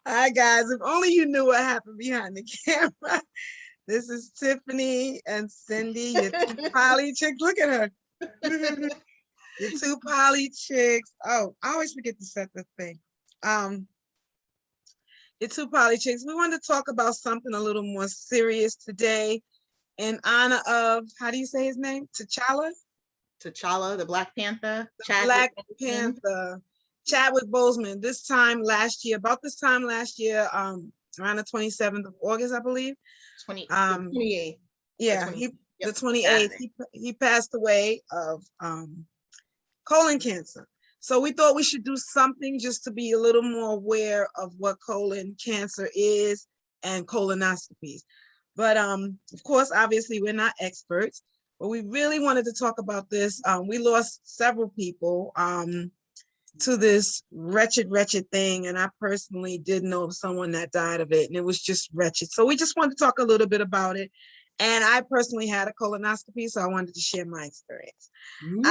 Hi guys, if only you knew what happened behind the camera. This is Tiffany and Cindy, your two poly chicks. Look at her. Your two poly chicks. Oh, I always forget to set the thing. Your two poly chicks. We wanted to talk about something a little more serious today in honor of, how do you say his name? T'Challa? T'Challa, the Black Panther. Black Panther. Chadwick Boseman. This time last year, about this time last year, around the 27th of August, I believe. 28th. Yeah, the 28th. He passed away of colon cancer. So we thought we should do something just to be a little more aware of what colon cancer is and colonoscopies. But of course, obviously, we're not experts, but we really wanted to talk about this. We lost several people to this wretched thing. And I personally did know of someone that died of it, and it was just wretched. So we just wanted to talk a little bit about it. And I personally had a colonoscopy, so I wanted to share my experience. And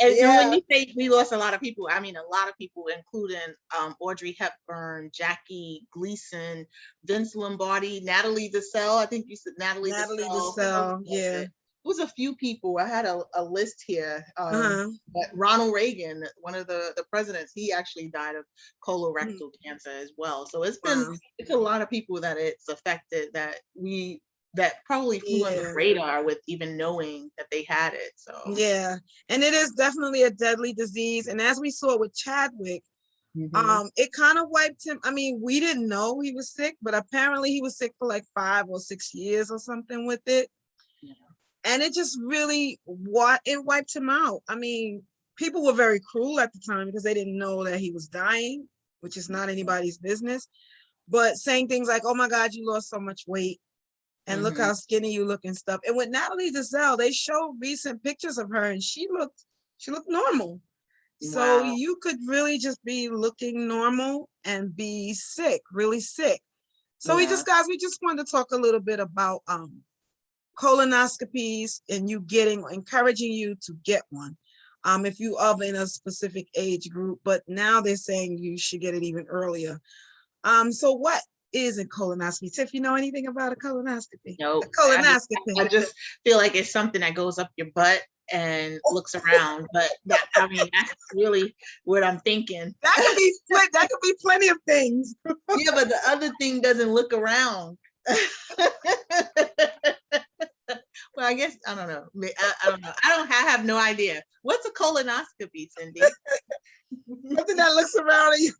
when you say we lost a lot of people, I mean a lot of people, including Audrey Hepburn, Jackie Gleason, Vince Lombardi, Natalie Desselle. I think you said Natalie Desselle. Yeah. It was a few people. I had a list here. But Ronald Reagan, one of the presidents, he actually died of colorectal cancer as well. So it's a lot of people that it's affected that probably flew on the radar with even knowing that they had it. So yeah, and it is definitely a deadly disease. And as we saw with Chadwick, it kind of wiped him. I mean, we didn't know he was sick, but apparently he was sick for like 5 or 6 years or something with it. And it just really wiped him out. I mean, people were very cruel at the time because they didn't know that he was dying, which is not anybody's business. But saying things like, "Oh my God, you lost so much weight, and look how skinny you look and stuff." And with Natalie Desselle, they showed recent pictures of her, and she looked normal. Wow. So you could really just be looking normal and be sick, really sick. So we just wanted to talk a little bit about colonoscopies and encouraging you to get one if you are in a specific age group, but now they're saying you should get it even earlier. So what is a colonoscopy? Tiff, you know anything about a colonoscopy? No. A colonoscopy. I just feel like it's something that goes up your butt and looks around, but that's really what I'm thinking. That could be plenty of things. Yeah, but the other thing doesn't look around. Well, I guess I don't know. I don't know. I have no idea. What's a colonoscopy, Cindy? Something that looks around you.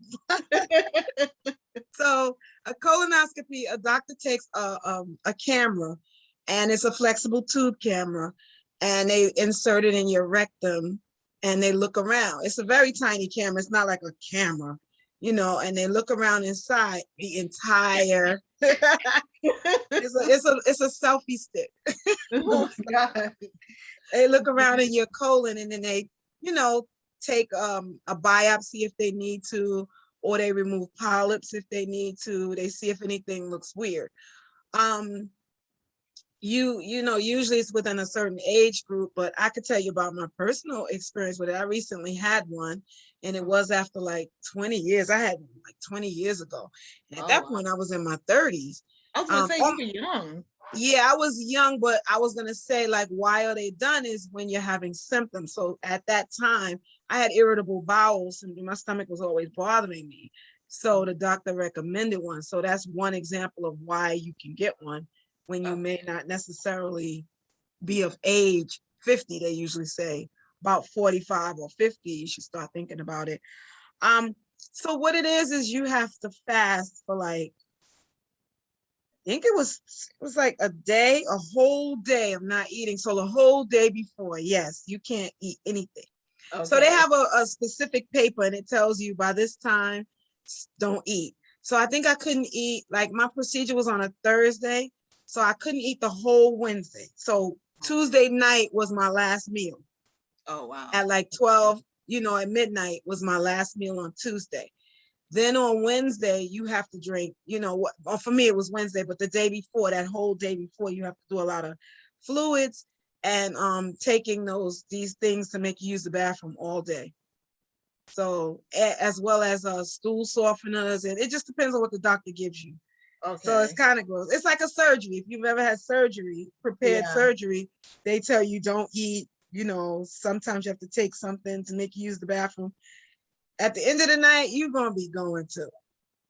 So a colonoscopy, a doctor takes a camera, and it's a flexible tube camera, and they insert it in your rectum, and they look around. It's a very tiny camera. It's not like a camera, and they look around inside the entire. It's a selfie stick. Oh God. They look around in your colon, and then they, take a biopsy if they need to, or they remove polyps if they need to. They see if anything looks weird. Usually it's within a certain age group, but I could tell you about my personal experience with it. I recently had one, and it was after like 20 years. I had one like 20 years ago. And at that point, I was in my 30s. I was gonna say you were young. Yeah, I was young, but I was gonna say, like, why are they done is when you're having symptoms. So at that time, I had irritable bowels, and my stomach was always bothering me. So the doctor recommended one. So that's one example of why you can get one when you may not necessarily be of age. 50, they usually say. About 45 or 50, you should start thinking about it. So what it is you have to fast for like, I think it was like a whole day of not eating. So the whole day before, yes, you can't eat anything. Okay. So they have a specific paper, and it tells you by this time, don't eat. So I think I couldn't eat, like my procedure was on a Thursday, so I couldn't eat the whole Wednesday. So Tuesday night was my last meal. Oh, wow. At like 12, at midnight was my last meal on Tuesday. Then on Wednesday, you have to drink, well, for me, it was Wednesday, but the day before, that whole day before, you have to do a lot of fluids and taking these things to make you use the bathroom all day. So as well as stool softeners, and it just depends on what the doctor gives you. So it's Okay. kind of gross. It's like a surgery. If you've ever had surgery, prepared Yeah. surgery, they tell you don't eat. You know, sometimes you have to take something to make you use the bathroom. At the end of the night, you're gonna be going to the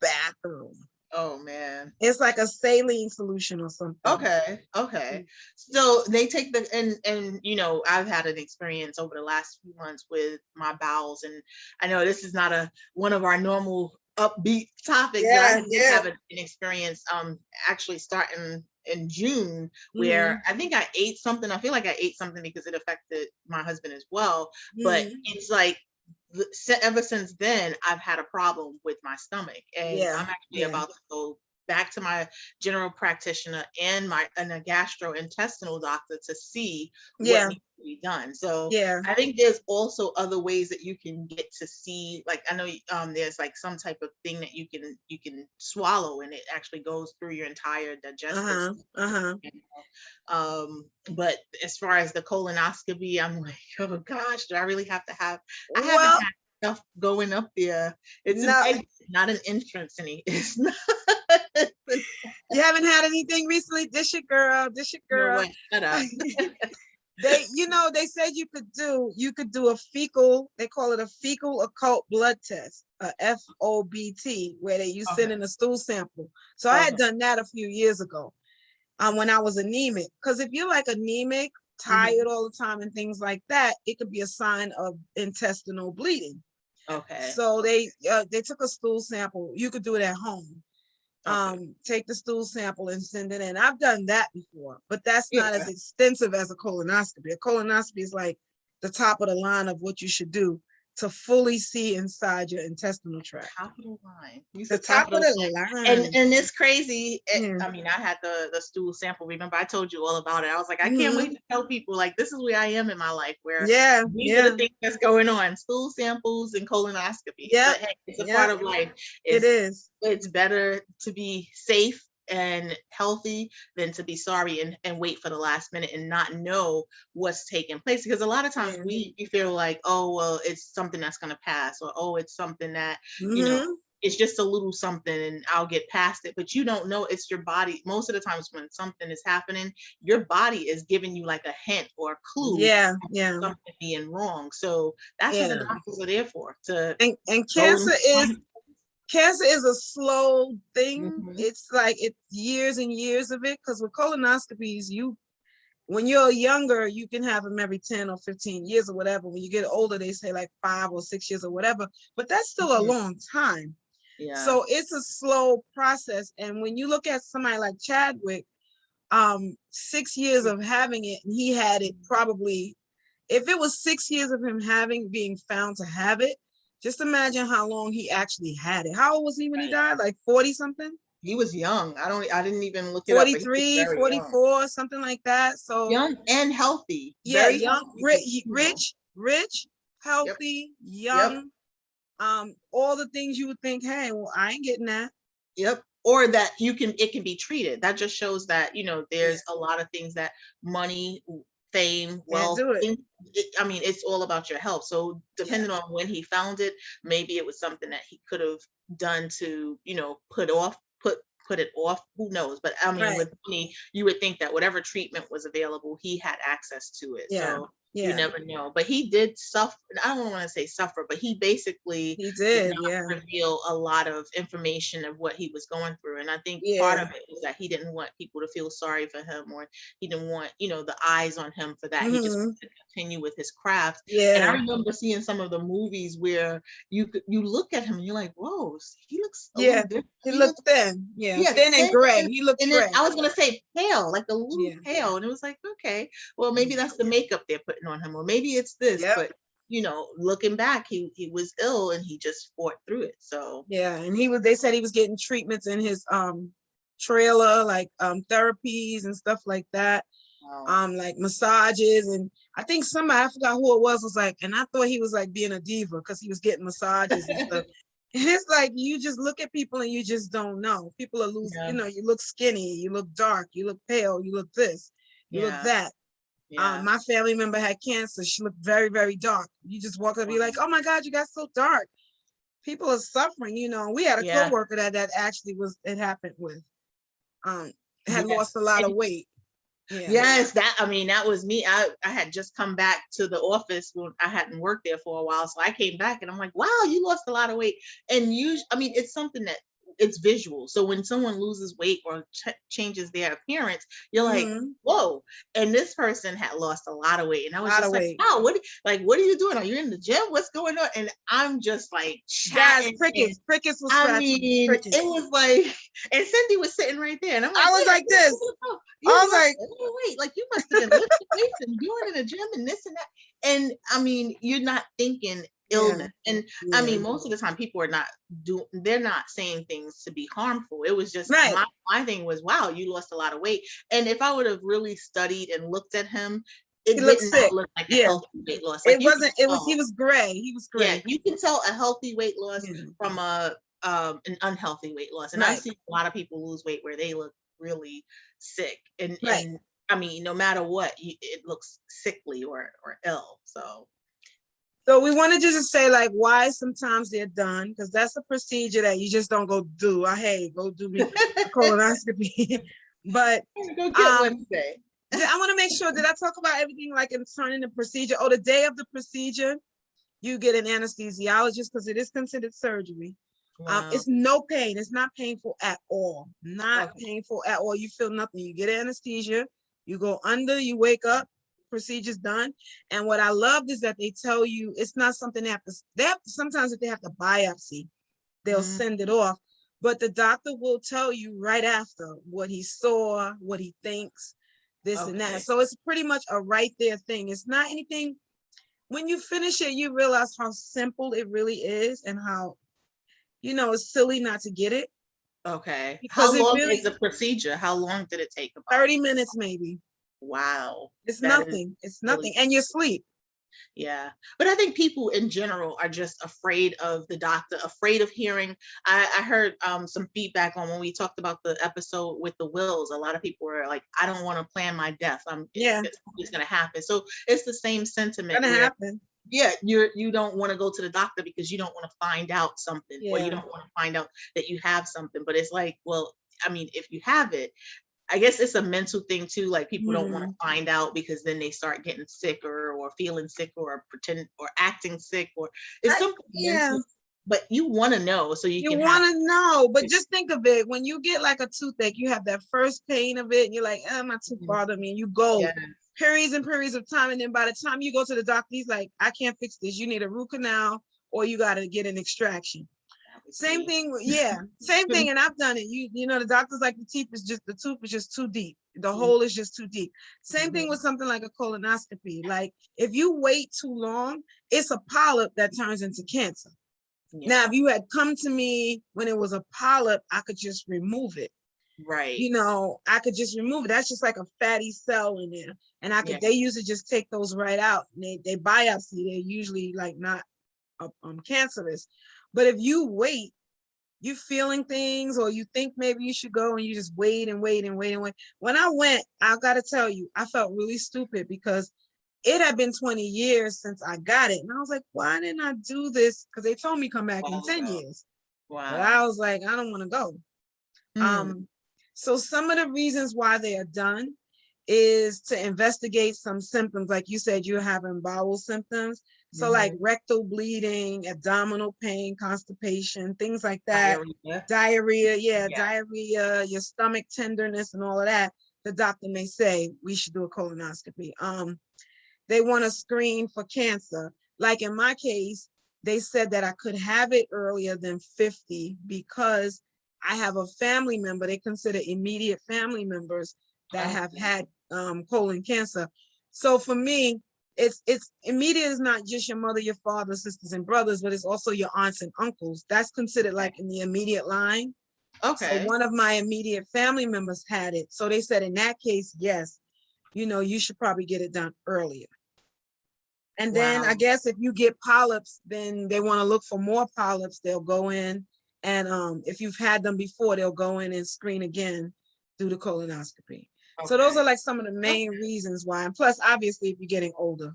bathroom. Oh man. It's like a saline solution or something. Okay. Okay. So they take the and you know, I've had an experience over the last few months with my bowels, and I know this is not a one of our normal upbeat topics, but I Yeah, did yeah. have an experience actually starting in June where Mhm, I think I ate something. I feel like I ate something because it affected my husband as well. But mhm. it's like ever since then, I've had a problem with my stomach, and Yeah, I'm actually yeah. about to go back to my general practitioner and a gastrointestinal doctor to see what Yeah, needs to be done. So yeah. I think there's also other ways that you can get to see, like I know there's like some type of thing that you can swallow, and it actually goes through your entire digestive Uh-huh. system. Uh-huh. You but as far as the colonoscopy, I'm like, oh gosh, do I really have to have? I haven't Well, had stuff going up there. It's an no, exit, not an entrance. Any, it's not. you haven't had anything recently. This your girl. This your No girl. way. Shut up. They, they said you could do a fecal, they call it a fecal occult blood test, a FOBT, where you Okay. send in a stool sample. So I had Okay. done that a few years ago, when I was anemic. Because if you're like anemic, Hmm. tired all the time and things like that, it could be a sign of intestinal bleeding. Okay. So they took a stool sample. You could do it at home. Okay. Take the stool sample and send it in. I've done that before, but that's not as Yeah. extensive as a colonoscopy. A colonoscopy is like the top of the line of what you should do to fully see inside your intestinal tract. Top of the line. You The said top top of of the the line. line. And it's crazy. Yeah. I mean, I had the stool sample. Remember, I told you all about it. I was like, I can't Mm-hmm. wait to tell people like this is where I am in my life, where Yeah, these are yeah, the things that's going on: stool samples and colonoscopy. yep, But hey, it's a yep. part of life. It is. It's better to be safe and healthy than to be sorry and wait for the last minute and not know what's taking place, because a lot of times Yeah. we feel like, oh well, it's something that's going to pass, or oh, it's something that you know Mm-hmm. it's just a little something and I'll get past it. But you don't know, it's your body. Most of the times when something is happening, your body is giving you like a hint or a clue Yeah, of yeah, something being wrong. So that's what the yeah. doctors are there for, to And go and cancer is a slow thing. Mhm. It's like it's years and years of it. Because with colonoscopies, when you're younger, you can have them every 10 or 15 years or whatever. When you get older, they say like 5 or 6 years or whatever. But that's still a Mhm. long time. Yeah. So it's a slow process. And when you look at somebody like Chadwick, 6 years of having it, and he had it probably, if it was 6 years of him being found to have it, just imagine how long he actually had it. How old was he when he Right. died? Like 40 something? He was young. I didn't even look it up, but he was 43, very young. 44, something like that. So Young and healthy. yeah, Very young, healthy, you know. rich, Yep. healthy, Yep. young, all the things you would think, hey, well, I ain't getting that. Yep. Or that it can be treated. That just shows that, Yeah, there's a lot of things that money, fame, can't wealth, do it. I mean, it's all about your health. So Yeah. depending on when he found it, maybe it was something that he could have done to, put it off. Who knows? But I mean, Right. with money, you would think that whatever treatment was available, he had access to it. Yeah. So you Yeah. never know. But he did suffer. I don't want to say suffer, but he basically He did did. not Yeah. reveal a lot of information of what he was going through. And I think part Yeah. of it was that he didn't want people to feel sorry for him, or he didn't want, the eyes on him for that. He just Hmm. wanted to continue with his craft. And I Yeah. remember seeing some of the movies where you look at him and you're like, whoa, he looks a little Yeah. different. He He looks, looked thin. Yeah. yeah, Thin and thin. gray. He looked And then gray. I was gonna say pale, like a little Yeah. pale. And it was like, okay, well, maybe Yeah. that's the makeup they're putting on him, or maybe it's this. Yep. But looking back, he was ill and he just fought through it. So Yeah. And they said he was getting treatments in his trailer, like therapies and stuff like that. Like massages, and I think somebody, I forgot who it was like, and I thought he was like being a diva because he was getting massages and stuff. And it's like you just look at people and you just don't know. People are losing, yeah, you look skinny, you look dark, you look pale, you look this, you look yeah, that. My family member had cancer. She looked very, very dark. You just walk up and be like, oh my God, you got so dark. People are suffering, you know. We had a coworker that actually it happened with, had lost a lot of weight. Yes, that was me. I had just come back to the office when I hadn't worked there for a while. So I came back and I'm like, wow, you lost a lot of weight. And it's something that it's visual. So when someone loses weight or changes their appearance, you're like, whoa. And this person had lost a lot of weight. And I was just like, wow, what are you doing? Are you in the gym? What's going on? And I'm just like, chatting. Crickets was scratching. It was like, and Cindy was sitting right there. And I'm like, I was like this. I was like, wait, like you must have been lifting weights and doing it in the gym and this and that. And you're not thinking illness. And most of the time people are they're not saying things to be harmful. It was just my thing was, wow, you lost a lot of weight. And if I would have really studied and looked at him, it did not look like a healthy weight loss. Like he was gray. He was gray. Yeah, you can tell a healthy weight loss from an unhealthy weight loss. And I see a lot of people lose weight where they look really sick. And no matter what, it looks sickly or ill. So we wanted to just say like why sometimes they're done, because that's a procedure that you just don't go do. Go do me a colonoscopy. But go get one today. I want to make sure, did I talk about everything like concerning the procedure? The day of the procedure, you get an anesthesiologist because it is considered surgery. Wow. It's no pain. It's not painful at all. Painful at all. You feel nothing. You get anesthesia. You go under. You wake up. Procedure's done. And what I loved is that they tell you it's not something sometimes if they have to biopsy, they'll send it off. But the doctor will tell you right after what he saw, what he thinks, this and that. So it's pretty much a right there thing. It's not anything. When you finish it, you realize how simple it really is and how, it's silly not to get it. Okay. How long is the procedure? How long did it take? About 30 minutes, maybe. Wow. It's nothing. It's nothing. And you sleep. Yeah. But I think people in general are just afraid of the doctor, afraid of hearing. I heard some feedback on when we talked about the episode with the wills. A lot of people were like, I don't want to plan my death. It's going to happen. So it's the same sentiment. It's going to happen. Yeah, you don't want to go to the doctor because you don't want to find out something, or you don't want to find out that you have something. But it's like, well, if you have it, I guess it's a mental thing too. Like people don't want to find out because then they start getting sicker or feeling sick or pretend or acting sick or it's something mental. But you want to know, so you want to know. But just think of it, when you get like a toothache, you have that first pain of it, and you're like, my tooth bothering me, and you go periods and periods of time, and then by the time you go to the doctor, he's like, I can't fix this. You need a root canal, or you got to get an extraction. Same thing. Same thing. And I've done it. The doctor's like, the tooth is just too deep. The hole is just too deep. Same thing with something like a colonoscopy. Like if you wait too long, it's a polyp that turns into cancer. Yeah. Now, if you had come to me when it was a polyp, I could just remove it. Right. I could just remove it. That's just like a fatty cell in there. And they usually just take those right out. And they biopsy. They're usually like not cancerous. But if you wait, you feeling things, or you think maybe you should go and you just wait and wait and wait and wait. When I went, I got to tell you, I felt really stupid because it had been 20 years since I got it. And I was like, why didn't I do this? Because they told me come back in 10 years. Wow. But I was like, I don't want to go. So some of the reasons why they are done is to investigate some symptoms. Like you said, you're having bowel symptoms. So like rectal bleeding, abdominal pain, constipation, things like that. Diarrhea, diarrhea, your stomach tenderness and all of that. The doctor may say, we should do a colonoscopy. They want to screen for cancer. Like in my case, they said that I could have it earlier than 50 because I have a family member, they consider immediate family members that have had colon cancer. So for me, it's immediate is not just your mother, your father, sisters and brothers, but it's also your aunts and uncles. That's considered like in the immediate line. Okay. So one of my immediate family members had it. So they said in that case, yes, you should probably get it done earlier. And then I guess if you get polyps, then they want to look for more polyps. They'll go in and if you've had them before, they'll go in and screen again through the colonoscopy. So those Okay. are like some of the main reasons why. And plus, obviously, if you're getting older,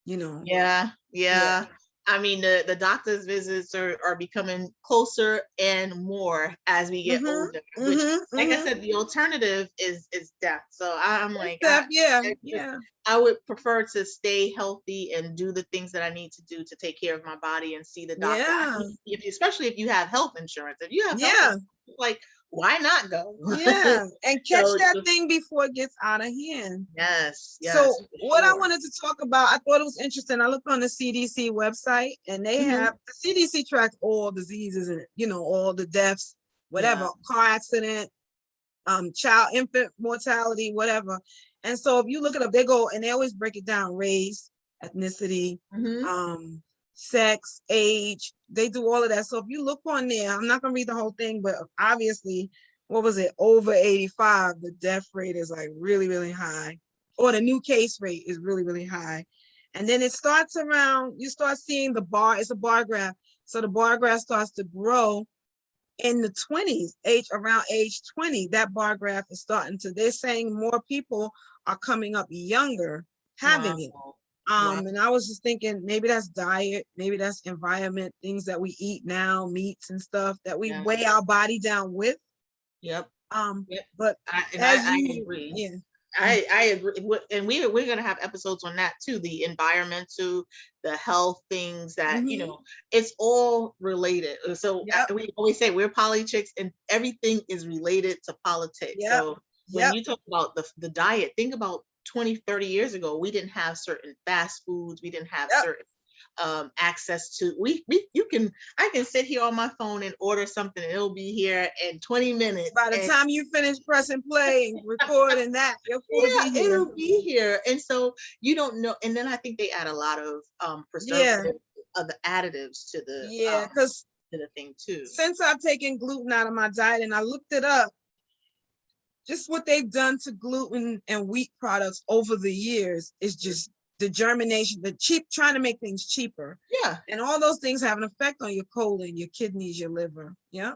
you know. Yeah, Yeah. yeah. I mean, the doctor's visits are becoming closer and more as we get Mm-hmm. older, which, Mm-hmm. like I Mm-hmm. said, the alternative is death. So I'm It's like, death. Yeah. I just, Yeah. I would prefer to stay healthy and do the things that I need to do to take care of my body and see the doctor. Yeah. If you, especially if you have health insurance, if you have health Yeah. insurance, like, why not go? Yeah. And catch So that thing before it gets out of hand. yes, So yes, for what I sure. wanted to talk about, I thought it was interesting. I looked on the CDC website and they Mhm. have the CDC tracks all diseases and all the deaths, whatever, Yeah. car accident, child, infant mortality, whatever. And so if you look it up, they go and they always break it down: race, ethnicity, Mhm. sex, age. They do all of that. So if you look on there, I'm not gonna read the whole thing, but obviously, what was it? Over 85, the death rate is like really, really high, or the new case rate is really, really high. And then it starts around, you start seeing the bar, it's a bar graph. So the bar graph starts to grow in the 20s, around age 20, that bar graph is starting to, they're saying more people are coming up younger having it. Wow. Wow. And I was just thinking maybe that's diet, maybe that's environment, things that we eat now, meats and stuff that we Yeah. weigh our body down with. Yep. Yep. But as I you, agree. yeah, I agree. And we're gonna have episodes on that too. The environmental, the health things that, mm-hmm, it's all related. So yep, we always say we're politics, and everything is related to politics. yep, So when yep, you talk about the diet, think about 20, 30 years ago, we didn't have certain fast foods, we didn't have yep. certain access to, we you can, I can sit here on my phone and order something and it'll be here in 20 minutes. By the And time you finish pressing play, recording that, your food will be yeah, here. it'll be here. And so you don't know. And then I think they add a lot of Yeah, preservatives, other additives yeah, because to the thing too. since I've taken gluten out of my diet and I looked it up, just what they've done to gluten and wheat products over the years is just the germination, the cheap, trying to make things cheaper. Yeah. And all those things have an effect on your colon, your kidneys, your liver. Yeah.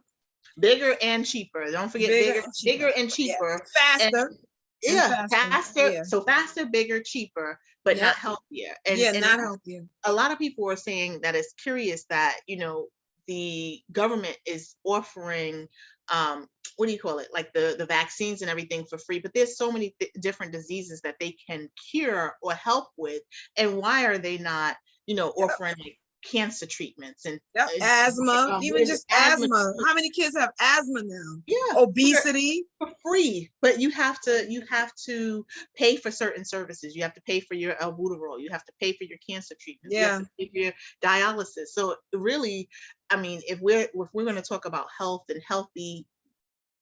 Bigger and cheaper. Don't forget Bigger bigger, and cheaper. bigger and Yeah. cheaper. And Faster and yeah, faster. faster. Yeah. So faster, bigger, cheaper, but Yeah. not healthier. Yeah. And Not healthier. a lot of people are saying that it's curious that, the government is offering, what do you call it, like the vaccines and everything for free, but there's so many different diseases that they can cure or help with. And why are they not, Yep. offering like cancer treatments and Yep. Asthma, what even is it, just asthma? asthma. How many kids have asthma now? Yeah, Obesity. for free, but you have to pay for certain services. You have to pay for your albuterol. You have to pay for your cancer treatments. You have Yeah. to pay for your dialysis. So really, I mean, if we're going to talk about health and healthy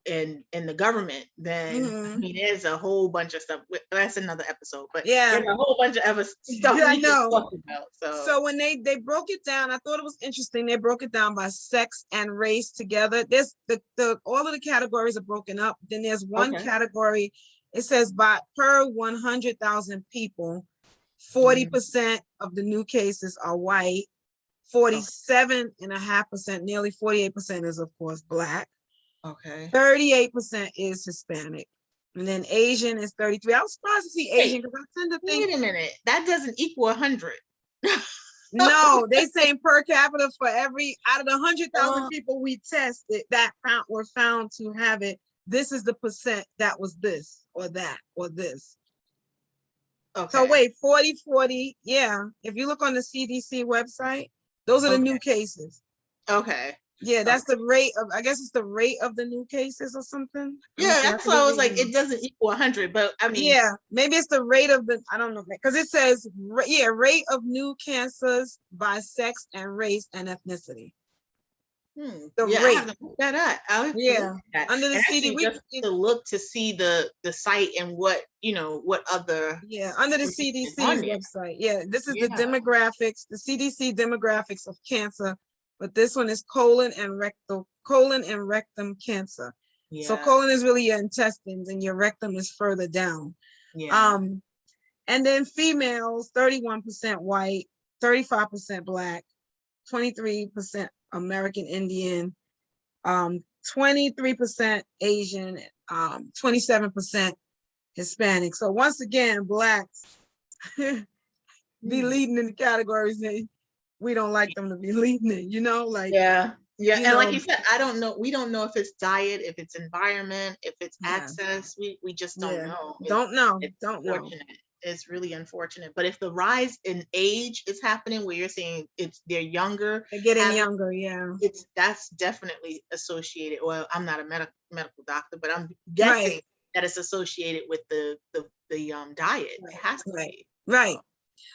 in the government, then I Mm-hmm. mean, there's a whole bunch of stuff. That's another episode, but Yeah. there's a whole bunch of other stuff Yeah, I we can know. talk about. So So when they broke it down, I thought it was interesting. They broke it down by sex and race together. There's the all of the categories are broken up. Then there's one okay. category. It says by per 100,000 people, Mm, 40% of the new cases are white. okay. 47.5%, nearly 48% is of course Black. Okay. 38% is Hispanic. And then Asian is 33. I was surprised to see Asian Wait, because I tend to think, wait a minute. That doesn't equal 100. no, they saying per capita for every, out of the 100,000 Uh, people we tested that were found to have it, this is the percent that was this or that or this. So okay. wait, 40, 40, yeah. If you look on the CDC website, those are the new Okay. cases. Okay. Yeah, Okay. that's the rate of, I guess it's the rate of the new cases or something. Let me Yeah, see, I that's could why be I was like, reading it this. doesn't equal 100, but I mean, Yeah, maybe it's the rate of the, I don't know, because it says, yeah, rate of new cancers by sex and race and ethnicity. The yeah, I have rate, to look that up. I'll have to look yeah, at that. under the And CD, actually just to look to see the site and what other yeah, under the information is on CDC's there. website. Yeah, this is the Yeah. demographics, the CDC demographics of cancer, but this one is colon and rectum cancer. So Yeah. colon is really your intestines and your rectum is further down. Yeah. And then females, 31% white, 35% Black, 23% American Indian, 23% Asian, 27% Hispanic. So once again, blacks be leading in the categories and we don't like them to be leading it, like, Yeah. you And like know, you said, I don't know. We don't know if it's diet, if it's environment, if it's yeah, access. We just don't yeah. know. Don't know. It's Don't know. unfortunate. It's really unfortunate. But if the rise in age is happening where you're saying they're younger, They're getting having younger, yeah. that's definitely associated. Well, I'm not a medical doctor, but I'm Right. guessing that it's associated with the diet. It has to Right. be. Right.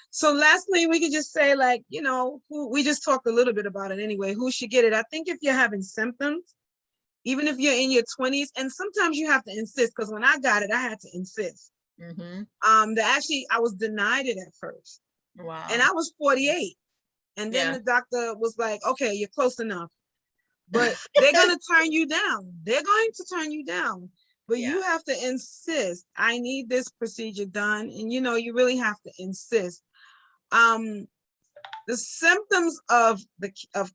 So lastly, we could just say, like, who we just talked a little bit about it anyway, who should get it. I think if you're having symptoms, even if you're in your 20s, and sometimes you have to insist, because when I got it, I had to insist. I was denied it at first. Wow. And I was 48. And then the doctor was like, okay, you're close enough. But they're going to turn you down. They're going to turn you down. But you have to insist, I need this procedure done. And, you really have to insist. The symptoms of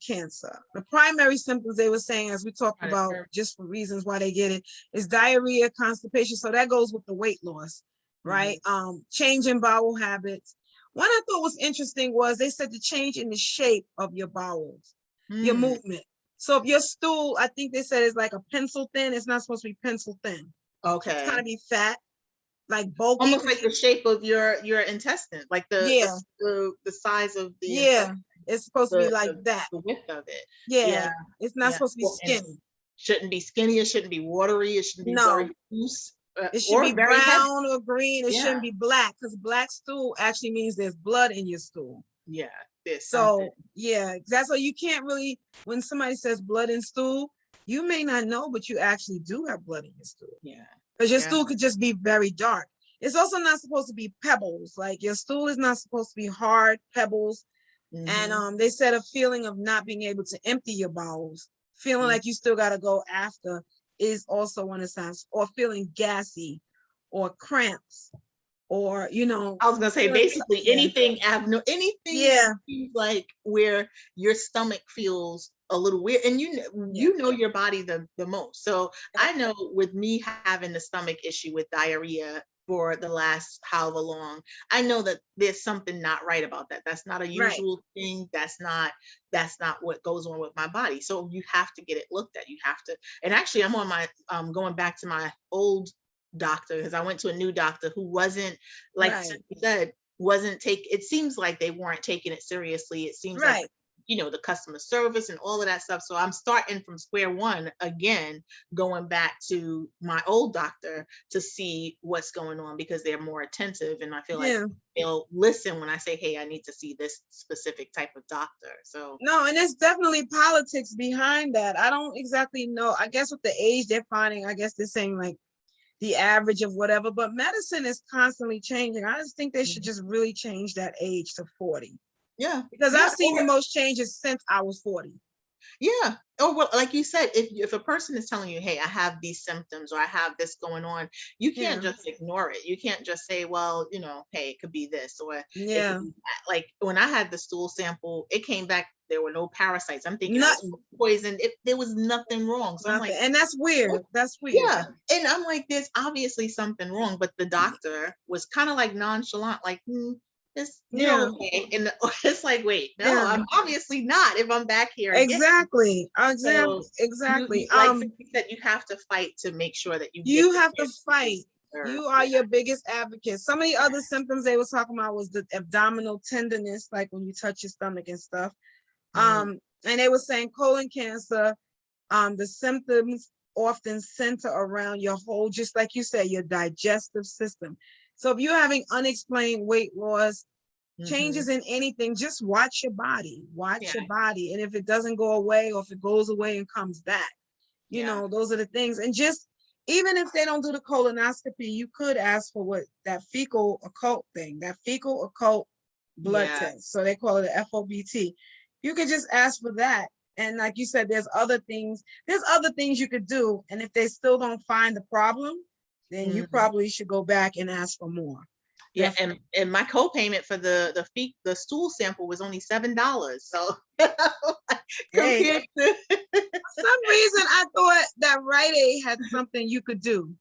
cancer, the primary symptoms they were saying, as we talked about, just for reasons why they get it, is diarrhea, constipation. So that goes with the weight loss, right? Change in bowel habits. One I thought was interesting was they said the change in the shape of your bowels, your movement. So if your stool, I think they said, is like a pencil thin, it's not supposed to be pencil thin. Okay. It's kind of be fat, like bulky. Almost like the shape of your intestine, like the size of the intestine. It's supposed to be like that. The width of it. Yeah. It's not supposed to be skinny. Shouldn't be skinny. It shouldn't be watery. It shouldn't be very loose. It should be very brown or green. It shouldn't be black, because black stool actually means there's blood in your stool. Yeah. So that's why you can't really, when somebody says blood in stool, you may not know, but you actually do have blood in your stool. Yeah. Because your stool could just be very dark. It's also not supposed to be pebbles. Like, your stool is not supposed to be hard pebbles. And they said a feeling of not being able to empty your bowels, feeling like you still got to go after, is also one of the signs, or feeling gassy or cramps, or, I was gonna say basically anything seems like where your stomach feels a little weird, and you know your body the most. So I know with me having the stomach issue with diarrhea for the last however long, I know that there's something not right about that. That's not a usual thing. That's not what goes on with my body. So you have to get it looked at. You have to. And actually, I'm on my going back to my old doctor, because I went to a new doctor who wasn't, like you said, it seems like they weren't taking it seriously. It seems like the customer service and all of that stuff. So I'm starting from square one again, going back to my old doctor to see what's going on, because they're more attentive, and I feel like they'll listen when I say, hey, I need to see this specific type of doctor. So no, and there's definitely politics behind that. I don't exactly know. I guess with the age they're finding, I guess they're saying like the average of whatever, but medicine is constantly changing. I just think they should just really change that age to 40. Yeah. Because I've seen the most changes since I was 40. Yeah. Or well, like you said, if a person is telling you, hey, I have these symptoms, or I have this going on, you can't just ignore it. You can't just say, well, hey, it could be this, or it could be that. Like when I had the stool sample, it came back, there were no parasites. I'm thinking I was poisoned. There was nothing wrong. So I'm like, and that's weird. That's weird. Yeah. And I'm like, there's obviously something wrong. But the doctor was kind of like nonchalant, like, okay. And it's like, wait, no, I'm obviously not, if I'm back here again. Exactly. So exactly. Like you said, you have to fight to make sure that you have to fight. You are your biggest advocate. Some of the other symptoms they were talking about was the abdominal tenderness, like when you touch your stomach and stuff. And they were saying colon cancer, the symptoms often center around your whole, just like you said, your digestive system. So if you're having unexplained weight loss, changes in anything, just watch your body. Watch your body. And if it doesn't go away, or if it goes away and comes back, those are the things. And just, even if they don't do the colonoscopy, you could ask for that fecal occult blood test. So they call it a FOBT. You could just ask for that. And like you said, there's other things you could do. And if they still don't find the problem, then you probably should go back and ask for more. Yeah, and my copayment for the stool sample was only $7. So compared to for some reason, I thought that Rite Aid had something you could do.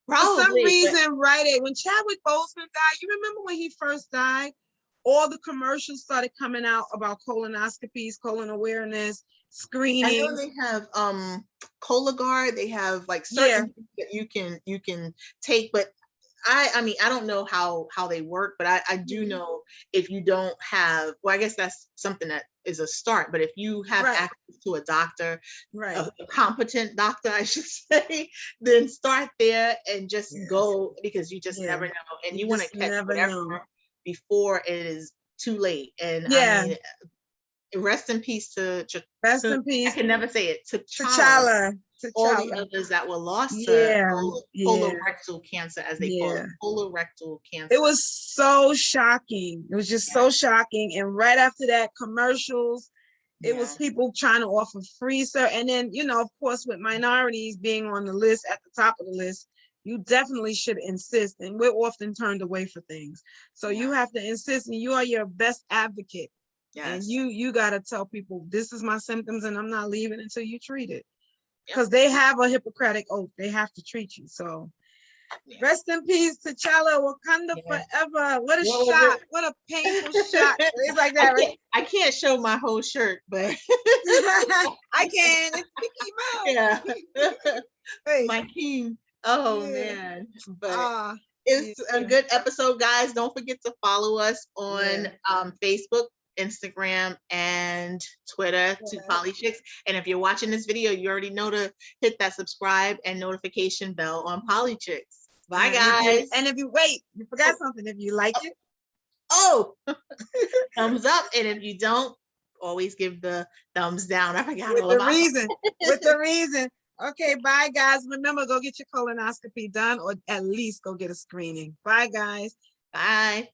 For some Probably, reason, right, when Chadwick Boseman died, you remember when he first died? All the commercials started coming out about colonoscopies, colon awareness, I know screenings. they have Cologuard. They have like certain things that you can take, but I mean, I don't know how they work, but I do know if you don't have, well, I guess that's something that is a start, but if you have Right. access to a doctor, Right. a competent doctor, I should say, then start there and just go, because you just never know. And you want to catch whatever before it is too late. And I mean, rest in peace to rest in peace. I can never say it. T'Challa. All the others that were lost to colorectal cancer, as they call it, colorectal cancer. It was so shocking. It was just so shocking. And right after that, commercials, it was people trying to offer free service. And then, you know, of course, with minorities being on the list, at the top of the list, you definitely should insist. And we're often turned away for things. So you have to insist, and you are your best advocate. And you got to tell people, this is my symptoms and I'm not leaving until you treat it. Because they have a Hippocratic oath. They have to treat you. So rest in peace, T'Challa, Wakanda forever. What a shot. What a painful shot. It's like that, right? I can't show my whole shirt, but I can. It's Mickey Mouse. Yeah. My king. Oh man. But it's a good episode, guys. Don't forget to follow us on Facebook, Instagram, and Twitter to Polychicks. And if you're watching this video, you already know to hit that subscribe and notification bell on Polychicks. Bye, guys. And if you you forgot something. If you like it, thumbs up. And if you don't, always give the thumbs down. I forgot with the reason. Okay, bye, guys. Remember, go get your colonoscopy done, or at least go get a screening. Bye, guys. Bye.